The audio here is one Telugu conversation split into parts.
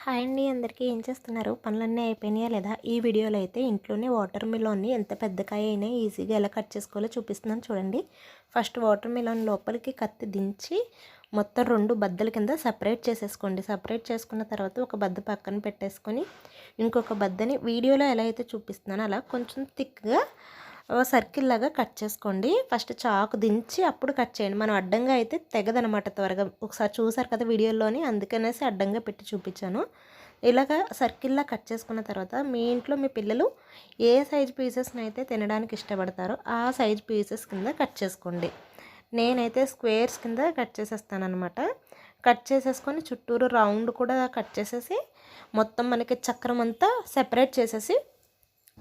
హాయ్ అండి, అందరికీ ఏం చేస్తున్నారు? పనులన్నీ అయిపోయినాయా లేదా? ఈ వీడియోలో అయితే ఇంట్లోనే వాటర్ మిలన్ని ఎంత పెద్ద కాయ అయినా ఈజీగా ఎలా కట్ చేసుకోవాలో చూపిస్తున్నాను చూడండి. ఫస్ట్ వాటర్ మిలన్ లోపలికి కత్తి దించి మొత్తం 2 బద్దల కింద సపరేట్ చేసేసుకోండి. సపరేట్ చేసుకున్న తర్వాత ఒక బద్ద పక్కన పెట్టేసుకొని ఇంకొక బద్దని వీడియోలో ఎలా అయితే చూపిస్తున్నానో అలా కొంచెం థిక్గా సర్కిల్ లాగా కట్ చేసుకోండి. ఫస్ట్ చాకు దించి అప్పుడు కట్ చేయండి. మనం అడ్డంగా అయితే తెగదనమాట త్వరగా. ఒకసారి చూసారు కదా వీడియోలోని, అందుకనేసి అడ్డంగా పెట్టి చూపించాను. ఇలాగా సర్కిల్లా కట్ చేసుకున్న తర్వాత మీ ఇంట్లో మీ పిల్లలు ఏ సైజ్ పీసెస్ని అయితే తినడానికి ఇష్టపడతారో ఆ సైజ్ పీసెస్ కింద కట్ చేసుకోండి. నేనైతే స్క్వేర్స్ కింద కట్ చేసేస్తానమాట. కట్ చేసేసుకొని చుట్టూరు రౌండ్ కూడా కట్ చేసేసి మొత్తం మనకి చక్రం అంతా సెపరేట్ చేసేసి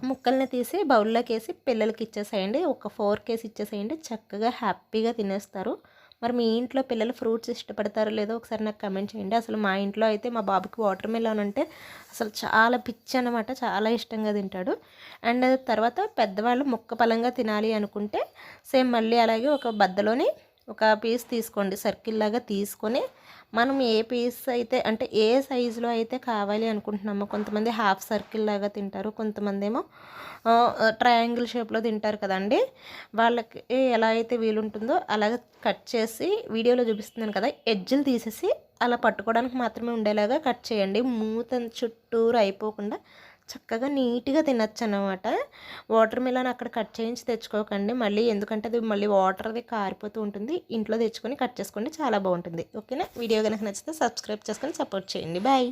ముక్కల్ని తీసి బౌల్లోకి వేసి పిల్లలకి ఇచ్చేసేయండి. ఒక 4 కేసి ఇచ్చేసేయండి. చక్కగా హ్యాపీగా తినేస్తారు. మరి మీ ఇంట్లో పిల్లలు ఫ్రూట్స్ ఇష్టపడతారో లేదో ఒకసారి నాకు కమెంట్ చేయండి. అసలు మా ఇంట్లో అయితే మా బాబుకి వాటర్ మిలన్ అంటే అసలు చాలా పిచ్చి అనమాట. చాలా ఇష్టంగా తింటాడు. అండ్ తర్వాత పెద్దవాళ్ళు ముక్క పలంగా తినాలి అనుకుంటే సేమ్ మళ్ళీ అలాగే ఒక బద్దలోని ఒక పీస్ తీసుకోండి. సర్కిల్ లాగా తీసుకొని మనం ఏ పీస్ అయితే అంటే ఏ సైజులో అయితే కావాలి అనుకుంటున్నామో, కొంతమంది హాఫ్ సర్కిల్ లాగా తింటారు, కొంతమంది ఏమో ట్రయాంగిల్ షేప్లో తింటారు కదండి. వాళ్ళకి ఎలా అయితే వీలుంటుందో అలాగ కట్ చేసి వీడియోలో చూపిస్తున్నాను కదా, ఎడ్జ్లు తీసేసి అలా పట్టుకోవడానికి మాత్రమే ఉండేలాగా కట్ చేయండి. మూత చుట్టూరు అయిపోకుండా చక్కగా నీట్గా తినచ్చు అన్నమాట. వాటర్ మిలన్ అక్కడ కట్ చేయించి తెచ్చుకోకండి మళ్ళీ, ఎందుకంటే అది మళ్ళీ వాటర్ది కారిపోతూ ఉంటుంది. ఇంట్లో తెచ్చుకొని కట్ చేసుకోండి, చాలా బాగుంటుంది. ఓకేనా? వీడియో కనుక నచ్చితే సబ్స్క్రైబ్ చేసుకొని సపోర్ట్ చేయండి. బాయ్.